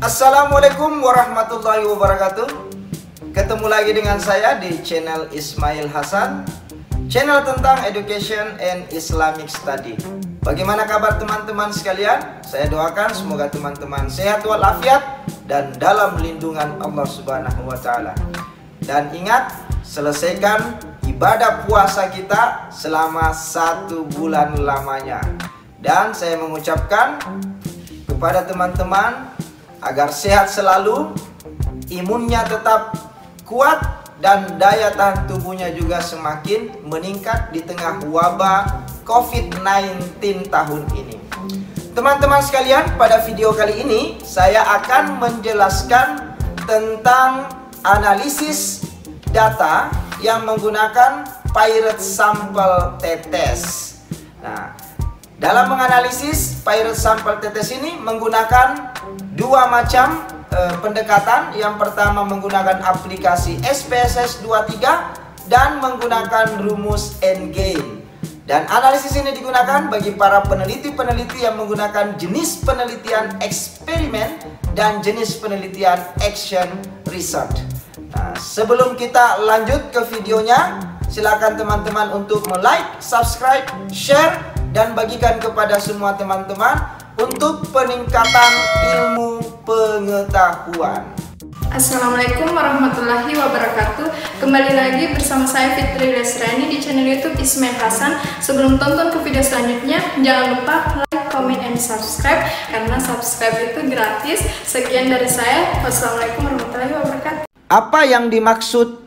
Assalamualaikum warahmatullahi wabarakatuh. Ketemu lagi dengan saya di channel Ismail Hasan, channel tentang education and Islamic study. Bagaimana kabar teman-teman sekalian? Saya doakan semoga teman-teman sehat walafiat dan dalam lindungan Allah Subhanahu wa taala. Dan ingat, selesaikan ibadah puasa kita selama 1 bulan lamanya. Dan saya mengucapkan kepada teman-teman agar sehat selalu, imunnya tetap kuat, dan daya tahan tubuhnya juga semakin meningkat di tengah wabah COVID-19 tahun ini. Teman-teman sekalian, pada video kali ini saya akan menjelaskan tentang analisis data yang menggunakan Pirate Sample Tetes. Nah, dalam menganalisis Pirate Sample Tetes ini menggunakan dua macam pendekatan. Yang pertama menggunakan aplikasi SPSS 23 dan menggunakan rumus endgame. Dan analisis ini digunakan bagi para peneliti-peneliti yang menggunakan jenis penelitian eksperimen dan jenis penelitian action research. Nah, sebelum kita lanjut ke videonya, silakan teman-teman untuk like, subscribe, share, dan bagikan kepada semua teman-teman untuk peningkatan ilmu pengetahuan. Assalamualaikum warahmatullahi wabarakatuh. Kembali lagi bersama saya Fitri Lesrani di channel YouTube Ismail Hasan. Sebelum tonton ke video selanjutnya, jangan lupa like, comment, and subscribe, karena subscribe itu gratis. Sekian dari saya. Wassalamualaikum warahmatullahi wabarakatuh. Apa yang dimaksud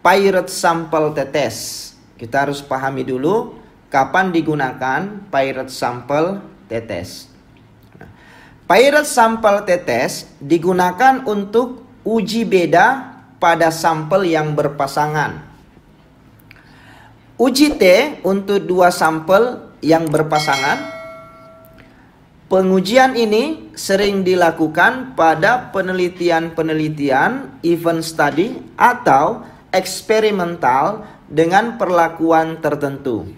Pirate Sample Tetes? Kita harus pahami dulu kapan digunakan Pirate Sample Tetes. Pirate Sample Tetes digunakan untuk uji beda pada sampel yang berpasangan. Uji T untuk dua sampel yang berpasangan. Pengujian ini sering dilakukan pada penelitian-penelitian event study atau eksperimental dengan perlakuan tertentu.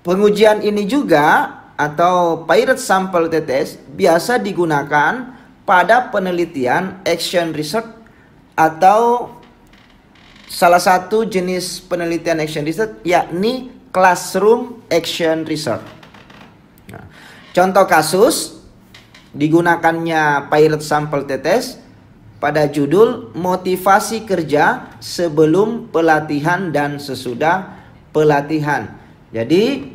Pengujian ini juga atau Pirate Sample Tetes biasa digunakan pada penelitian action research atau salah satu jenis penelitian action research yakni classroom action research. Nah, contoh kasus digunakannya Pirate Sample Tetes pada judul motivasi kerja sebelum pelatihan dan sesudah pelatihan. Jadi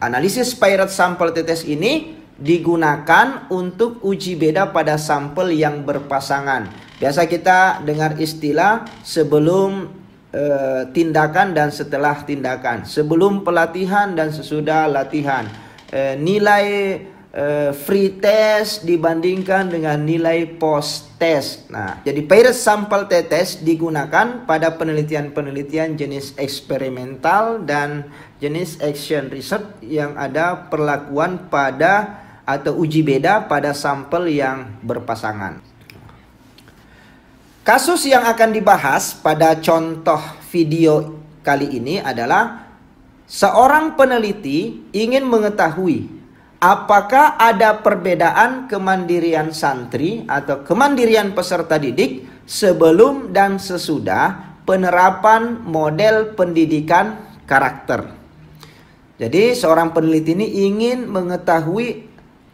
analisis Pirate Sample Tetes ini digunakan untuk uji beda pada sampel yang berpasangan. Biasa kita dengar istilah sebelum tindakan dan setelah tindakan, sebelum pelatihan dan sesudah latihan, nilai free test dibandingkan dengan nilai post test. Nah, jadi Pirate Sample Tetes digunakan pada penelitian-penelitian jenis eksperimental dan jenis action research yang ada perlakuan pada atau uji beda pada sampel yang berpasangan. Kasus yang akan dibahas pada contoh video kali ini adalah seorang peneliti ingin mengetahui apakah ada perbedaan kemandirian santri atau kemandirian peserta didik sebelum dan sesudah penerapan model pendidikan karakter. Jadi seorang peneliti ini ingin mengetahui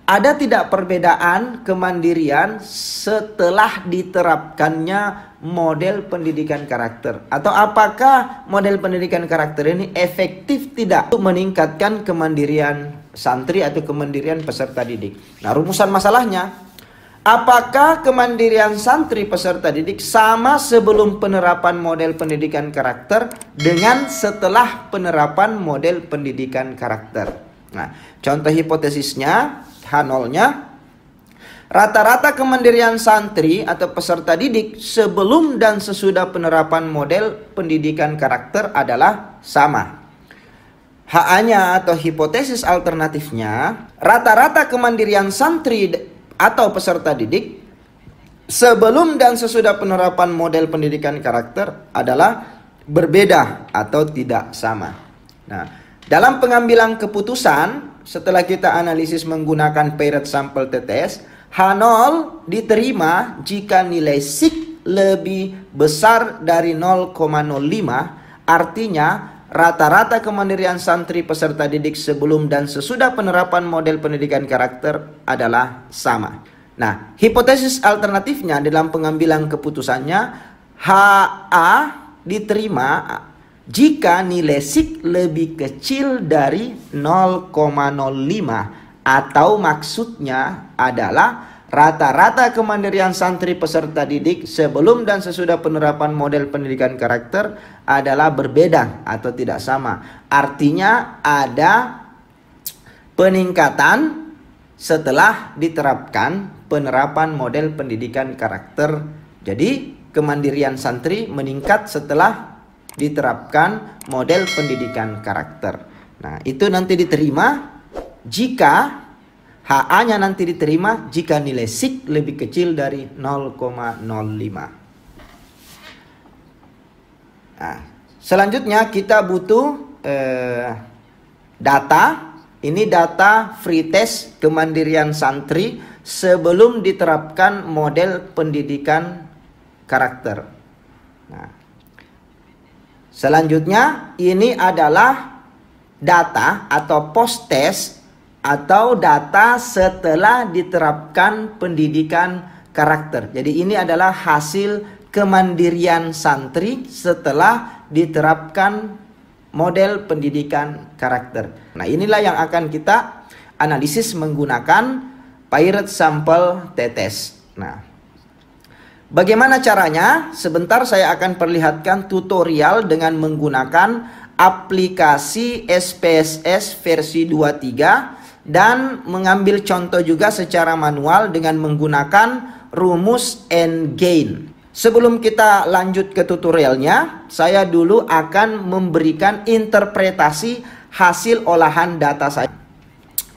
ada tidak perbedaan kemandirian setelah diterapkannya model pendidikan karakter, atau apakah model pendidikan karakter ini efektif tidak untuk meningkatkan kemandirian santri atau kemandirian peserta didik. Nah, rumusan masalahnya, apakah kemandirian santri peserta didik sama sebelum penerapan model pendidikan karakter dengan setelah penerapan model pendidikan karakter? Nah, contoh hipotesisnya H0-nya, rata-rata kemandirian santri atau peserta didik sebelum dan sesudah penerapan model pendidikan karakter adalah sama. HA-nya atau hipotesis alternatifnya, rata-rata kemandirian santri atau peserta didik sebelum dan sesudah penerapan model pendidikan karakter adalah berbeda atau tidak sama. Nah, dalam pengambilan keputusan setelah kita analisis menggunakan Pirate Sample Tetes, H0 diterima jika nilai SIK lebih besar dari 0,05, artinya rata-rata kemandirian santri peserta didik sebelum dan sesudah penerapan model pendidikan karakter adalah sama. Nah, hipotesis alternatifnya dalam pengambilan keputusannya, HA diterima jika nilai SIK lebih kecil dari 0,05, atau maksudnya adalah rata-rata kemandirian santri peserta didik sebelum dan sesudah penerapan model pendidikan karakter adalah berbeda atau tidak sama. Artinya ada peningkatan setelah diterapkan penerapan model pendidikan karakter. Jadi kemandirian santri meningkat setelah diterapkan model pendidikan karakter. Nah, itu nanti diterima jika HA-nya nanti diterima jika nilai SIK lebih kecil dari 0,05. Nah, selanjutnya kita butuh data. Ini data free test kemandirian santri sebelum diterapkan model pendidikan karakter. Nah, selanjutnya ini adalah data atau post test atau data setelah diterapkan pendidikan karakter. Jadi ini adalah hasil kemandirian santri setelah diterapkan model pendidikan karakter. Nah, inilah yang akan kita analisis menggunakan Pirate Sample Tetes. Nah, bagaimana caranya? Sebentar saya akan perlihatkan tutorial dengan menggunakan aplikasi SPSS versi 23 dan mengambil contoh juga secara manual dengan menggunakan rumus and gain. Sebelum kita lanjut ke tutorialnya, saya dulu akan memberikan interpretasi hasil olahan data saya.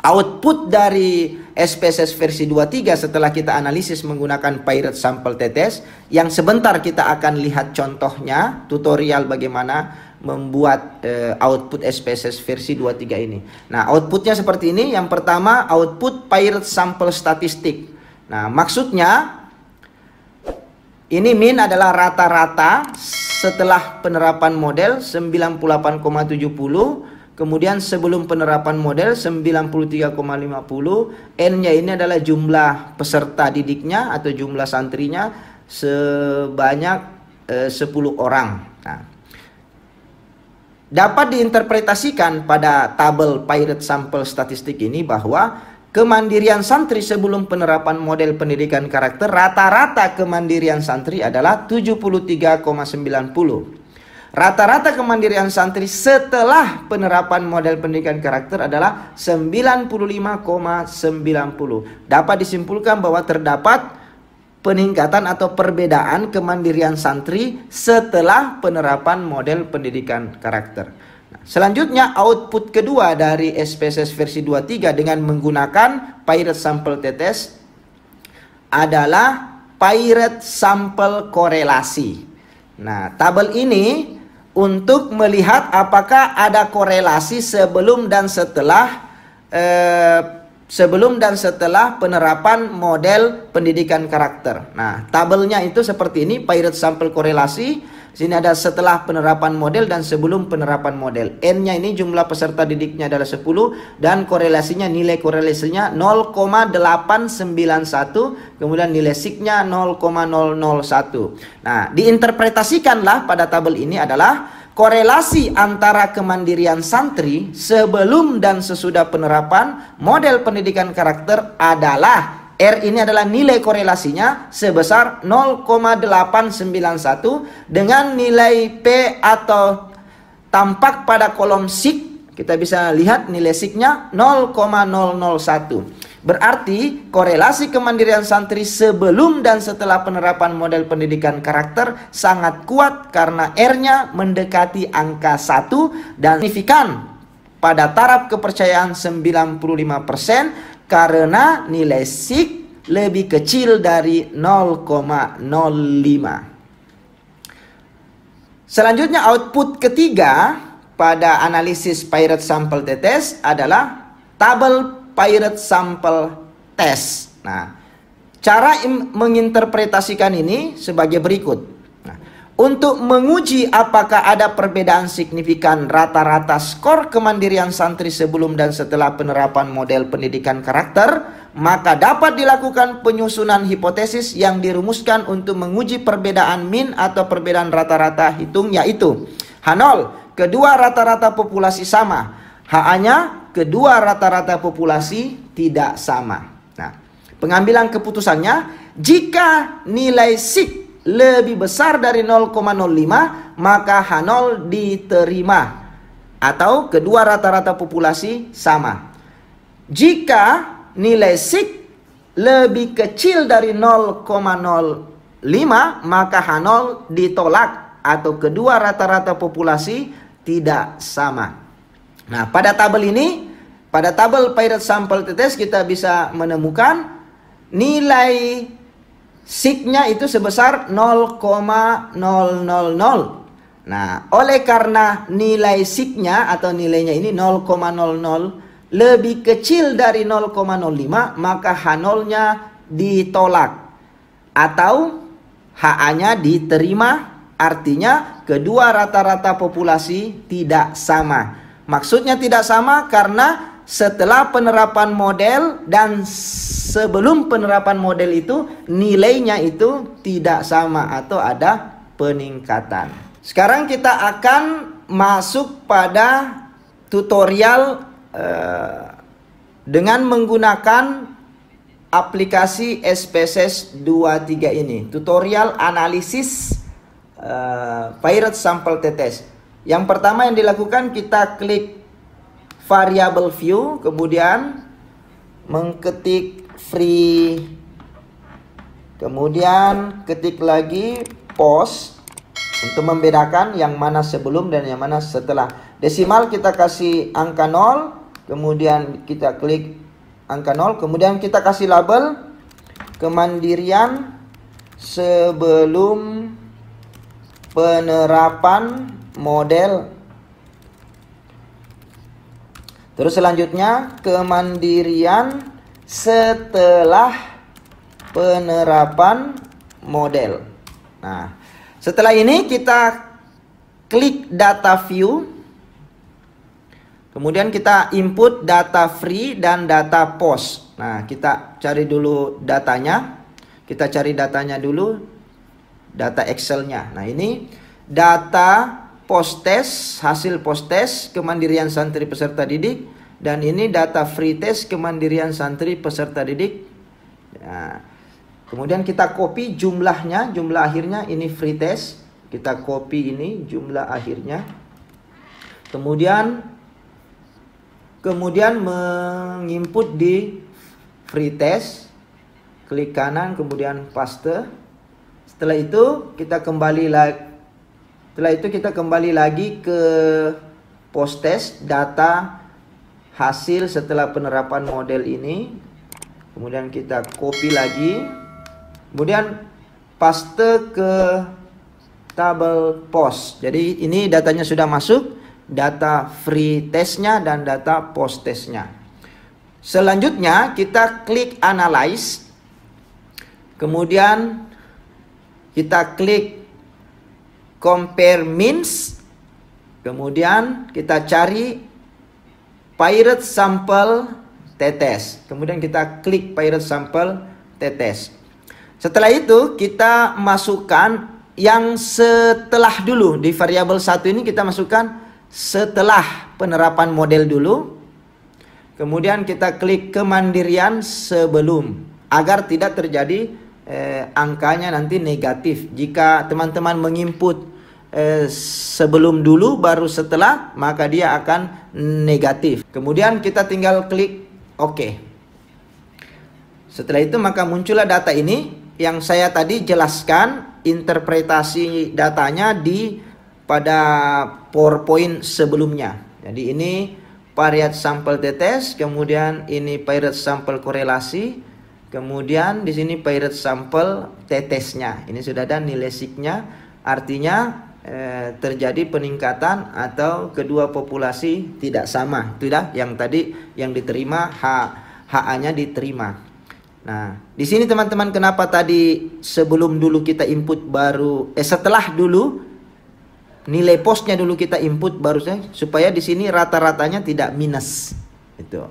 Output dari SPSS versi 23 setelah kita analisis menggunakan Pirate Sample Tetes, yang sebentar kita akan lihat contohnya, tutorial bagaimana membuat output SPSS versi 23 ini. Nah, outputnya seperti ini. Yang pertama, output Pirate Sample Statistik. Nah, maksudnya ini min adalah rata-rata setelah penerapan model 98,70, kemudian sebelum penerapan model 93,50, N-nya ini adalah jumlah peserta didiknya atau jumlah santrinya sebanyak 10 orang. Nah, dapat diinterpretasikan pada tabel Pirate Sample Statistik ini bahwa kemandirian santri sebelum penerapan model pendidikan karakter, rata-rata kemandirian santri adalah 73,90. Rata-rata kemandirian santri setelah penerapan model pendidikan karakter adalah 95,90. Dapat disimpulkan bahwa terdapat peningkatan atau perbedaan kemandirian santri setelah penerapan model pendidikan karakter. Nah, selanjutnya output kedua dari SPSS versi 23 dengan menggunakan Pirate Sample Tetes adalah Pirate Sample Korelasi. Nah, tabel ini untuk melihat apakah ada korelasi sebelum dan setelah penerapan model pendidikan karakter. Nah, tabelnya itu seperti ini, Pirate Sample Korelasi. Sini ada setelah penerapan model dan sebelum penerapan model. N-nya ini jumlah peserta didiknya adalah 10 dan korelasinya, nilai korelasinya 0,891, kemudian nilai SIK-nya 0,001. Nah, diinterpretasikanlah pada tabel ini adalah korelasi antara kemandirian santri sebelum dan sesudah penerapan model pendidikan karakter adalah R ini adalah nilai korelasinya sebesar 0,891 dengan nilai P atau tampak pada kolom SIK. Kita bisa lihat nilai SIK-nya 0,001. Berarti korelasi kemandirian santri sebelum dan setelah penerapan model pendidikan karakter sangat kuat karena R-nya mendekati angka 1 dan signifikan pada taraf kepercayaan 95% karena nilai SIK lebih kecil dari 0,05. Selanjutnya output ketiga pada analisis Pirate Sample Tetes adalah tabel Pirate Sample Test. Nah, Cara menginterpretasikan ini sebagai berikut. Nah, untuk menguji apakah ada perbedaan signifikan rata-rata skor kemandirian santri sebelum dan setelah penerapan model pendidikan karakter, maka dapat dilakukan penyusunan hipotesis yang dirumuskan untuk menguji perbedaan min atau perbedaan rata-rata hitung, yaitu H0, kedua rata-rata populasi sama. HA-nya, kedua rata-rata populasi tidak sama. Nah, pengambilan keputusannya, jika nilai SIG lebih besar dari 0,05, maka H0 diterima atau kedua rata-rata populasi sama. Jika nilai SIG lebih kecil dari 0,05, maka H0 ditolak atau kedua rata-rata populasi tidak sama. Nah, pada tabel ini, pada tabel Pirate Sample T-Test kita bisa menemukan nilai SIG-nya itu sebesar 0,000. Nah, oleh karena nilai SIG-nya atau nilainya ini 0,00 lebih kecil dari 0,05, maka H0-nya ditolak atau HA-nya diterima, artinya kedua rata-rata populasi tidak sama. Maksudnya tidak sama karena setelah penerapan model dan sebelum penerapan model itu nilainya itu tidak sama atau ada peningkatan. Sekarang kita akan masuk pada tutorial dengan menggunakan aplikasi SPSS 23 ini, tutorial analisis Pirate Sample T-Test. Yang pertama yang dilakukan, kita klik variable view, kemudian mengetik free, kemudian ketik lagi post untuk membedakan yang mana sebelum dan yang mana setelah. Desimal kita kasih angka 0, kemudian kita klik angka 0, kemudian kita kasih label kemandirian sebelum penerapan model. Terus selanjutnya kemandirian setelah penerapan model. Nah, setelah ini kita klik data view. Kemudian kita input data free dan data post. Nah, kita cari dulu datanya. Kita cari datanya dulu, data Excel-nya. Nah, ini data post test, hasil post test kemandirian santri peserta didik, dan ini data free test kemandirian santri peserta didik. Nah, kemudian kita copy jumlahnya, jumlah akhirnya ini free test. Kita copy ini jumlah akhirnya. Kemudian menginput di free test, klik kanan, kemudian paste. Setelah itu kita kembali lagi ke post test, data hasil setelah penerapan model ini. Kemudian kita copy lagi, kemudian paste ke tabel post. Jadi ini datanya sudah masuk, data free testnya dan data post testnya. Selanjutnya kita klik analyze, kemudian kita klik compare means, kemudian kita cari Pirate Sample T-Test, kemudian kita klik Pirate Sample T-Test. Setelah itu kita masukkan yang setelah dulu. Di variabel 1 ini kita masukkan setelah penerapan model dulu, kemudian kita klik kemandirian sebelum, agar tidak terjadi angkanya nanti negatif. Jika teman-teman menginput sebelum dulu baru setelah, maka dia akan negatif. Kemudian kita tinggal klik OK. Setelah itu maka muncullah data ini yang saya tadi jelaskan interpretasi datanya pada PowerPoint sebelumnya. Jadi ini Pirate Sample T-Test, kemudian ini Pirate Sample korelasi, kemudian di sini Pirate Sample T-Testnya. Ini sudah ada nilai SIG-nya, artinya terjadi peningkatan atau kedua populasi tidak sama. Itu dah yang tadi yang diterima, HA-nya diterima. Nah, di sini teman-teman, kenapa tadi sebelum dulu kita input baru setelah dulu nilai posnya dulu kita input baru supaya di sini rata-ratanya tidak minus. Itu.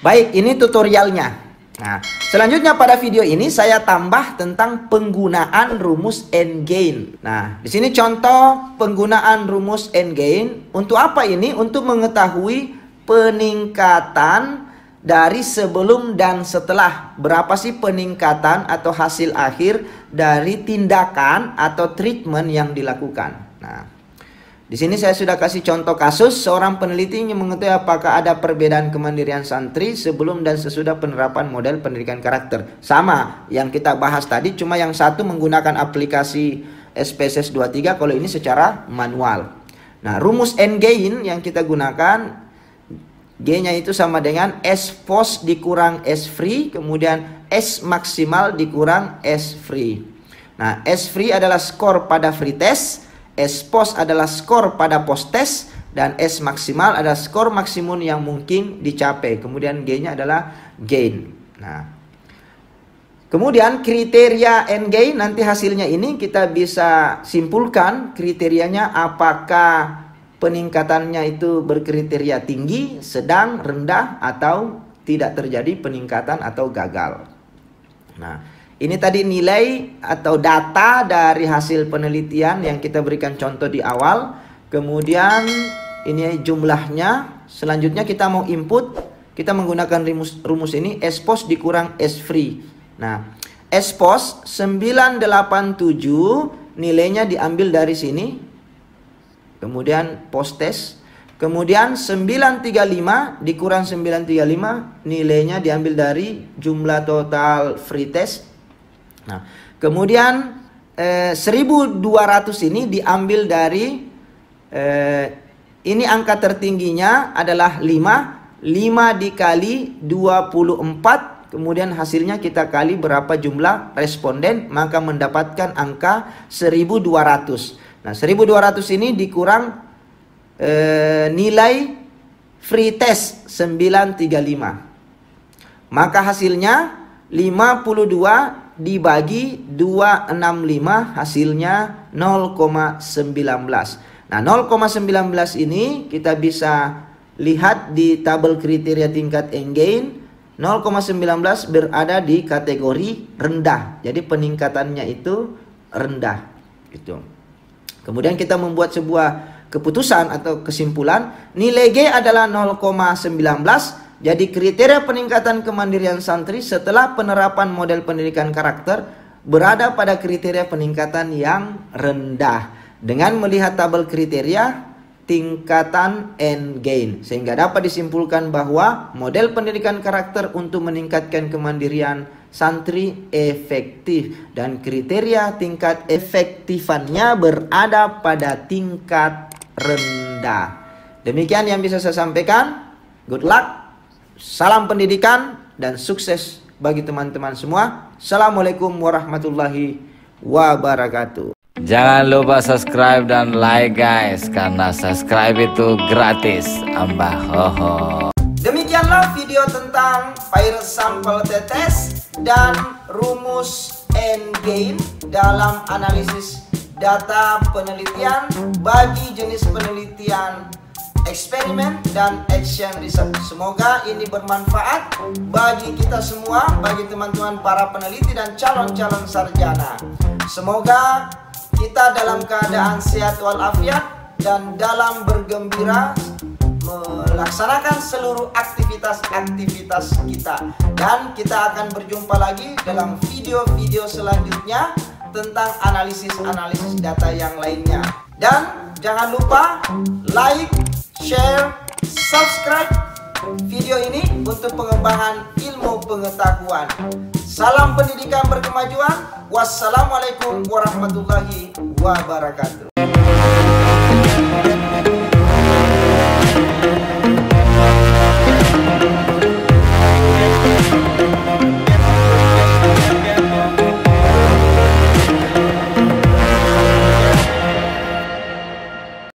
Baik, ini tutorialnya. Nah, selanjutnya pada video ini saya tambah tentang penggunaan rumus AND gain. Nah, di sini contoh penggunaan rumus AND gain. Untuk apa ini? Untuk mengetahui peningkatan dari sebelum dan setelah. Berapa sih peningkatan atau hasil akhir dari tindakan atau treatment yang dilakukan. Nah, di sini saya sudah kasih contoh kasus seorang peneliti yang mengetahui apakah ada perbedaan kemandirian santri sebelum dan sesudah penerapan model pendidikan karakter. Sama yang kita bahas tadi, cuma yang satu menggunakan aplikasi SPSS 23, kalau ini secara manual. Nah, rumus AND gain yang kita gunakan, G-nya itu sama dengan S post dikurang S free, kemudian S maksimal dikurang S free. Nah, S free adalah skor pada free test, S post adalah skor pada post test, dan S maksimal adalah skor maksimum yang mungkin dicapai. Kemudian G-nya adalah gain. Nah, kemudian kriteria AND gain, nanti hasilnya ini kita bisa simpulkan kriterianya apakah peningkatannya itu berkriteria tinggi, sedang, rendah, atau tidak terjadi peningkatan atau gagal. Nah, ini tadi nilai atau data dari hasil penelitian yang kita berikan contoh di awal. Kemudian ini jumlahnya. Selanjutnya kita mau input, kita menggunakan rumus ini, S post dikurang S free. Nah, S post 987 nilainya diambil dari sini. Kemudian post test. Kemudian 935 dikurang 935 nilainya diambil dari jumlah total free test. Nah, kemudian 1200 ini diambil dari ini angka tertingginya adalah 5 dikali 24, kemudian hasilnya kita kali berapa jumlah responden, maka mendapatkan angka 1200. Nah, 1200 ini dikurang nilai free test 935, maka hasilnya 52 dibagi 265, hasilnya 0,19. Nah, 0,19 ini kita bisa lihat di tabel kriteria tingkat AND gain. 0,19 berada di kategori rendah. Jadi peningkatannya itu rendah. Gitu. Kemudian kita membuat sebuah keputusan atau kesimpulan. Nilai G adalah 0,19. Jadi kriteria peningkatan kemandirian santri setelah penerapan model pendidikan karakter berada pada kriteria peningkatan yang rendah. Dengan melihat tabel kriteria tingkatan AND gain, sehingga dapat disimpulkan bahwa model pendidikan karakter untuk meningkatkan kemandirian santri efektif. Dan kriteria tingkat efektifannya berada pada tingkat rendah. Demikian yang bisa saya sampaikan. Good luck. Salam pendidikan dan sukses bagi teman-teman semua. Assalamualaikum warahmatullahi wabarakatuh. Jangan lupa subscribe dan like guys, karena subscribe itu gratis. Ambah hoho. Demikianlah video tentang file sampel tetes dan rumus AND gain dalam analisis data penelitian bagi jenis penelitian eksperimen dan action research. Semoga ini bermanfaat bagi kita semua, bagi teman-teman para peneliti dan calon-calon sarjana. Semoga kita dalam keadaan sehat walafiat dan dalam bergembira melaksanakan seluruh aktivitas-aktivitas kita. Dan kita akan berjumpa lagi dalam video-video selanjutnya tentang analisis-analisis data yang lainnya. Dan jangan lupa like, share, subscribe video ini untuk pengembangan ilmu pengetahuan. Salam pendidikan berkemajuan. Wassalamualaikum warahmatullahi wabarakatuh.